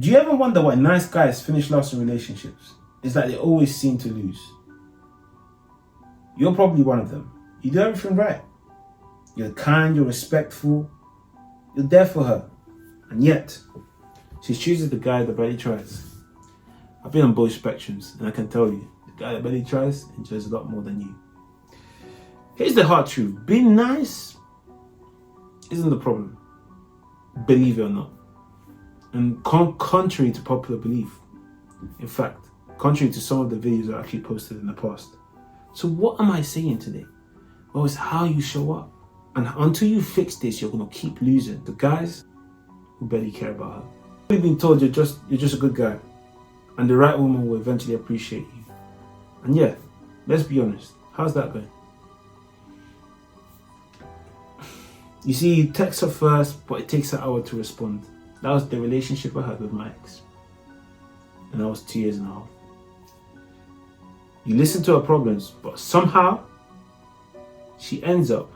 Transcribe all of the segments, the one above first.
Do you ever wonder why nice guys finish last in relationships? It's like they always seem to lose. You're probably one of them. You do everything right. You're kind, you're respectful, you're there for her. And yet, she chooses the guy that barely tries. I've been on both spectrums, and I can tell you, the guy that barely tries enjoys a lot more than you. Here's the hard truth. Being nice isn't the problem, believe it or not. And contrary to popular belief, in fact, contrary to some of the videos I actually posted in the past. So what am I saying today? Well, it's how you show up. And until you fix this, you're going to keep losing the guys who barely care about her. You've been told you're just a good guy, and the right woman will eventually appreciate you. And yeah, let's be honest, how's that going? You see, you text her first, but it takes an hour to respond. That was the relationship I had with my ex. And that was 2.5 years. You listen to her problems, but somehow she ends up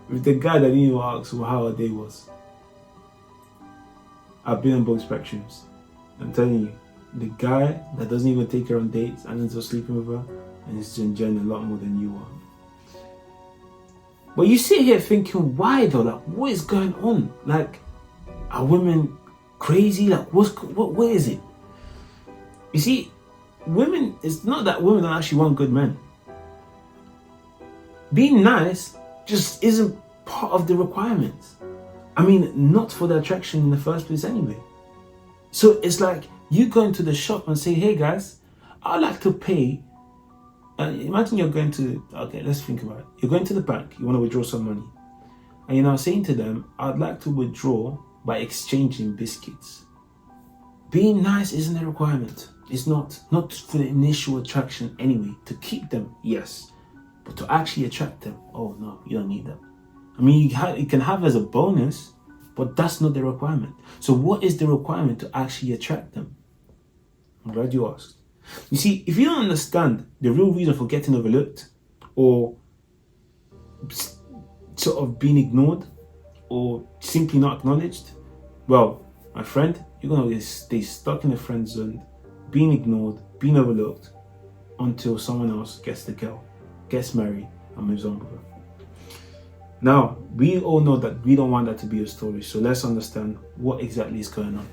with the guy that didn't even ask how her day was. I've been on both spectrums. I'm telling you, the guy that doesn't even take her on dates and ends up sleeping with her and is enjoying a lot more than you are. But you sit here thinking, why though? Like, what is going on? Like, are women crazy? Like, what is it? You see, women, it's not that women don't actually want good men. Being nice just isn't part of the requirements. I mean, not for the attraction in the first place anyway. So it's like you go into the shop and say, hey guys, I'd like to pay. Imagine you're going to, okay, let's think about it. You're going to the bank, you want to withdraw some money. And you're now saying to them, I'd like to withdraw by exchanging biscuits. Being nice isn't a requirement. It's not for the initial attraction anyway. To keep them, yes. But to actually attract them, oh no, you don't need that. I mean, you can have as a bonus, but that's not the requirement. So what is the requirement to actually attract them? I'm glad you asked. You see, if you don't understand the real reason for getting overlooked or sort of being ignored or simply not acknowledged, well, my friend, you're going to stay stuck in the friend zone, being ignored, being overlooked until someone else gets the girl, gets married and moves on with her. Now, we all know that we don't want that to be a story, so let's understand what exactly is going on.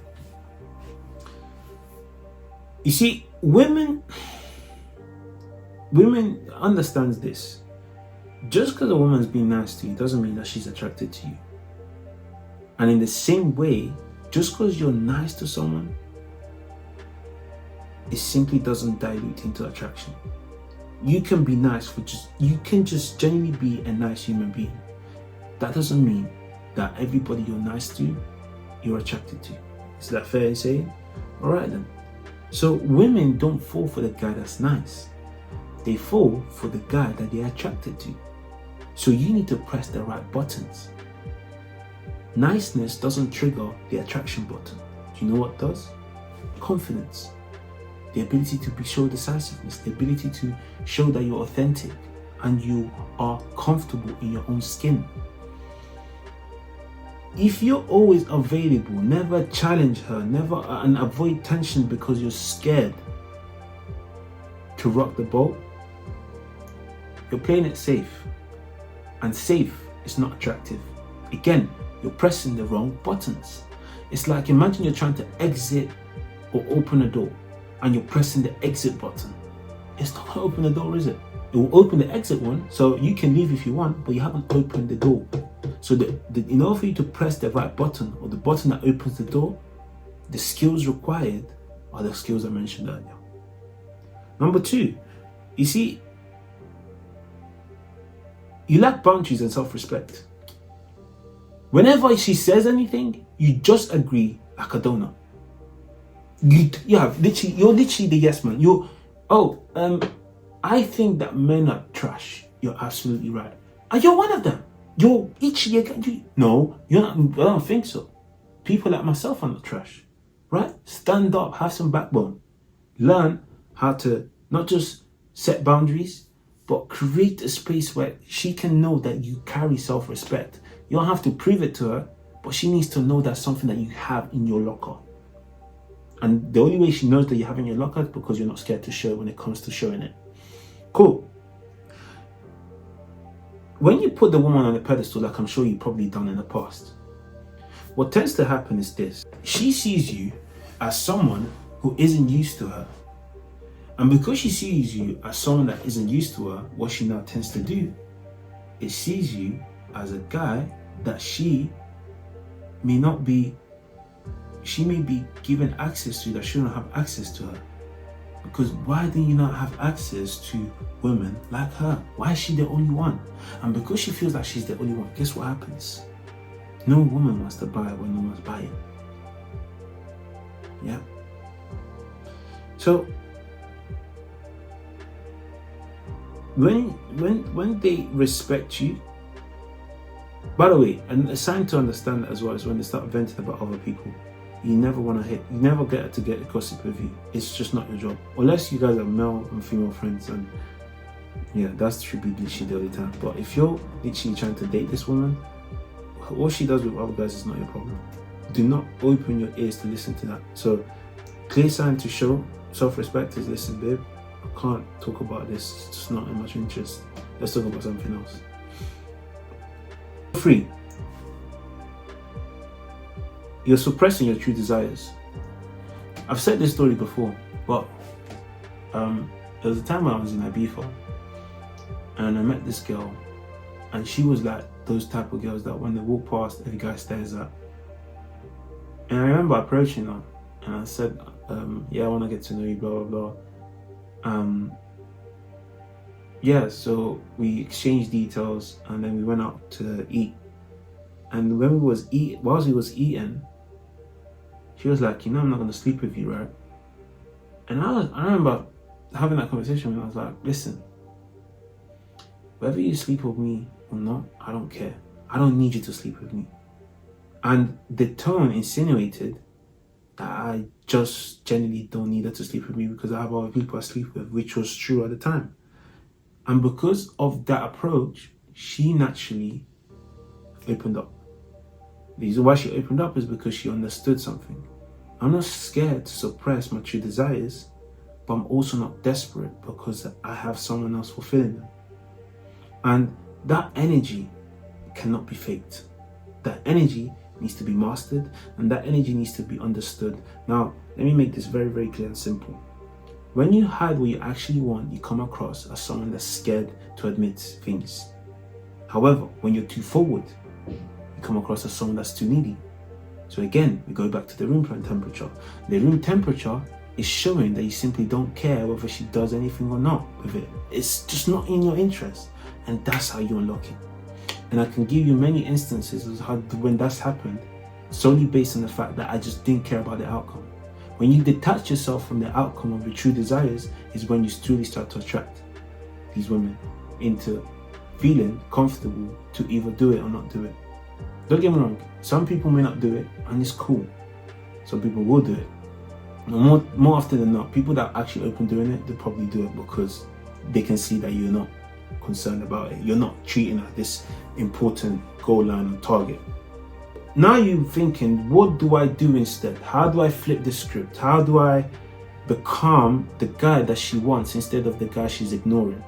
You see, women understands this. Just because a woman's being nice to you doesn't mean that she's attracted to you. And in the same way, just because you're nice to someone, it simply doesn't dilute into attraction. You can be nice you can just genuinely be a nice human being. That doesn't mean that everybody you're nice to, you're attracted to. Is that fair in saying? Alright then. So women don't fall for the guy that's nice. They fall for the guy that they're attracted to. So you need to press the right buttons. Niceness doesn't trigger the attraction button. Do you know what does? Confidence. The ability to show decisiveness. The ability to show that you're authentic and you are comfortable in your own skin. If you're always available, never challenge her, and avoid tension because you're scared to rock the boat, you're playing it safe. And safe is not attractive. Again, you're pressing the wrong buttons. It's like, imagine you're trying to exit or open a door and you're pressing the exit button. It's not going to open the door, is it? It will open the exit one, so you can leave if you want, but you haven't opened the door. So in order for you to press the right button, or the button that opens the door, the skills required are the skills I mentioned earlier. Number 2, you see, you lack boundaries and self-respect. Whenever she says anything, you just agree like a donut. You're literally the yes man. I think that men are trash. You're absolutely right. And you're one of them. You're itchy. No, you're not. I don't think so. People like myself are not trash, right? Stand up, have some backbone. Learn how to not just set boundaries, but create a space where she can know that you carry self-respect. You don't have to prove it to her, but she needs to know that's something that you have in your locker. And the only way she knows that you have in your locker is because you're not scared to show it when it comes to showing it. Cool. When you put the woman on a pedestal, like I'm sure you've probably done in the past, what tends to happen is this. She sees you as someone who isn't used to her. And because she sees you as someone that isn't used to her, what she now tends to do is sees you as a guy that she may be given access to that she don't have access to her. Because why do you not have access to women like her? Why is she the only one? And because she feels like she's the only one, guess what happens? No woman wants to buy when no one's buying. Yeah. So when they respect you, by the way, and a sign to understand that as well is when they start venting about other people. You never want to you never get to get a gossip with you. It's just not your job. Unless you guys are male and female friends, and yeah, that should be literally the only time. But if you're literally trying to date this woman, what she does with other guys is not your problem. Do not open your ears to listen to that. So, clear sign to show self-respect is, listen, babe, I can't talk about this. It's just not in much interest. Let's talk about something else. 3. You're suppressing your true desires. I've said this story before, but there was a time when I was in Ibiza and I met this girl, and she was like those type of girls that when they walk past, every guy stares at. And I remember approaching her and I said, yeah, I want to get to know you, blah, blah, blah. Yeah, so we exchanged details and then we went out to eat. And when whilst we was eating, she was like, I'm not going to sleep with you, right? And I remember having that conversation and I was like, listen, whether you sleep with me or not, I don't care. I don't need you to sleep with me. And the tone insinuated that I just generally don't need her to sleep with me because I have other people I sleep with, which was true at the time. And because of that approach, she naturally opened up. The reason why she opened up is because she understood something. I'm not scared to suppress my true desires, but I'm also not desperate because I have someone else fulfilling them. And that energy cannot be faked. That energy needs to be mastered, and that energy needs to be understood. Now, let me make this very, very clear and simple. When you hide what you actually want, you come across as someone that's scared to admit things. However, when you're too forward, you come across as someone that's too needy. So again, we go back to the room temperature. The room temperature is showing that you simply don't care whether she does anything or not with it. It's just not in your interest. And that's how you unlock it. And I can give you many instances of how when that's happened, solely based on the fact that I just didn't care about the outcome. When you detach yourself from the outcome of your true desires is when you truly start to attract these women into feeling comfortable to either do it or not do it. Don't get me wrong, some people may not do it and it's cool. Some people will do it. More often than not, people that are actually open doing it, they probably do it because they can see that you're not concerned about it. You're not treating it as this important goal line and target. Now you're thinking, what do I do instead? How do I flip the script? How do I become the guy that she wants instead of the guy she's ignoring?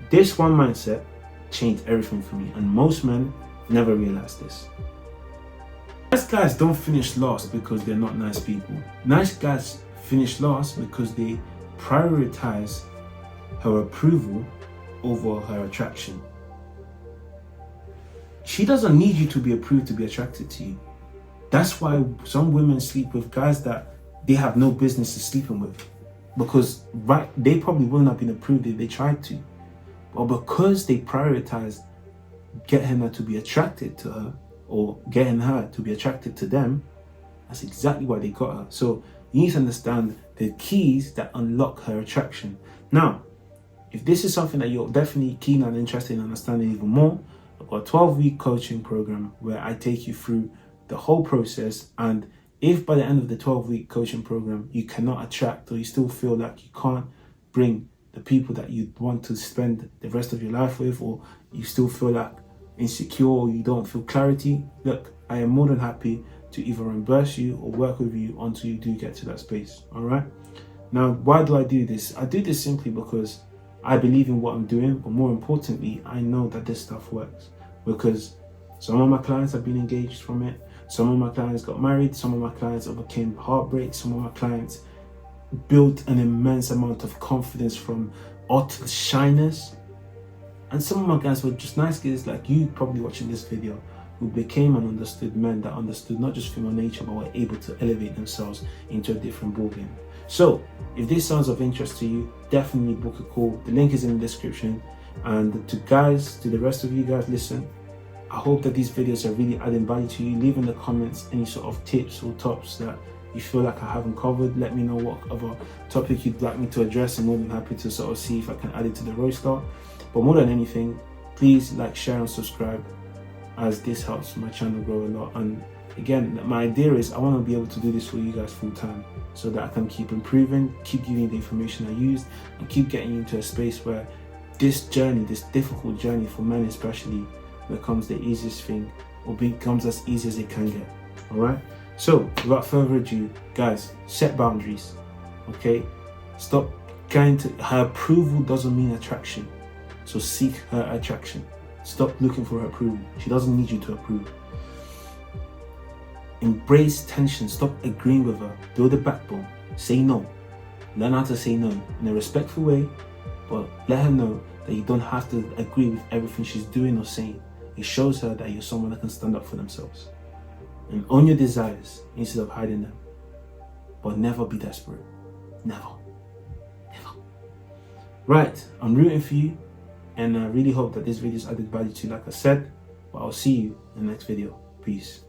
This one mindset changed everything for me, and most men never realize this. Nice guys don't finish last because they're not nice people. Nice guys finish last because they prioritize her approval over her attraction. She doesn't need you to be approved to be attracted to you. That's why some women sleep with guys that they have no business sleeping with. Because they probably wouldn't have been approved if they tried to. But because they prioritize getting her to be attracted to her or getting her to be attracted to them, that's exactly why they got her. So you need to understand the keys that unlock her attraction. Now, if this is something that you're definitely keen and interested in understanding even more, I've got a 12-week coaching program where I take you through the whole process. And if by the end of the 12-week coaching program, you cannot attract or you still feel like you can't bring the people that you want to spend the rest of your life with, or you still feel like insecure or you don't feel clarity, look, I am more than happy to either reimburse you or work with you until you do get to that space. All right. Now, why do I do this? I do this simply because I believe in what I'm doing, but more importantly, I know that this stuff works because some of my clients have been engaged from it. Some of my clients got married. Some of my clients overcame heartbreak. Some of my clients built an immense amount of confidence from utter shyness. And some of my guys were just nice guys like you probably watching this video who became and understood men that understood not just female nature but were able to elevate themselves into a different ballgame. So if this sounds of interest to you, definitely book a call. The link is in the description. And to the rest of you guys, listen, I hope that these videos are really adding value to you. Leave in the comments any sort of tips or tops that you feel like I haven't covered. Let me know what other topic you'd like me to address. I'm more than happy to sort of see if I can add it to the roster. But more than anything, please like, share and subscribe, as this helps my channel grow a lot. And again, my idea is I want to be able to do this for you guys full time so that I can keep improving, keep giving you the information I use, and keep getting you into a space where this journey, this difficult journey for men especially, becomes the easiest thing or becomes as easy as it can get. All right. So without further ado, guys, set boundaries. Okay. Stop trying to. Her approval doesn't mean attraction. So seek her attraction. Stop looking for her approval. She doesn't need you to approve. Embrace tension. Stop agreeing with her. Build a backbone. Say no. Learn how to say no in a respectful way, but let her know that you don't have to agree with everything she's doing or saying. It shows her that you're someone that can stand up for themselves. And own your desires instead of hiding them. But never be desperate. Never. Never. Right, I'm rooting for you. And I really hope that this video has added value to you, like I said. But I'll see you in the next video. Peace.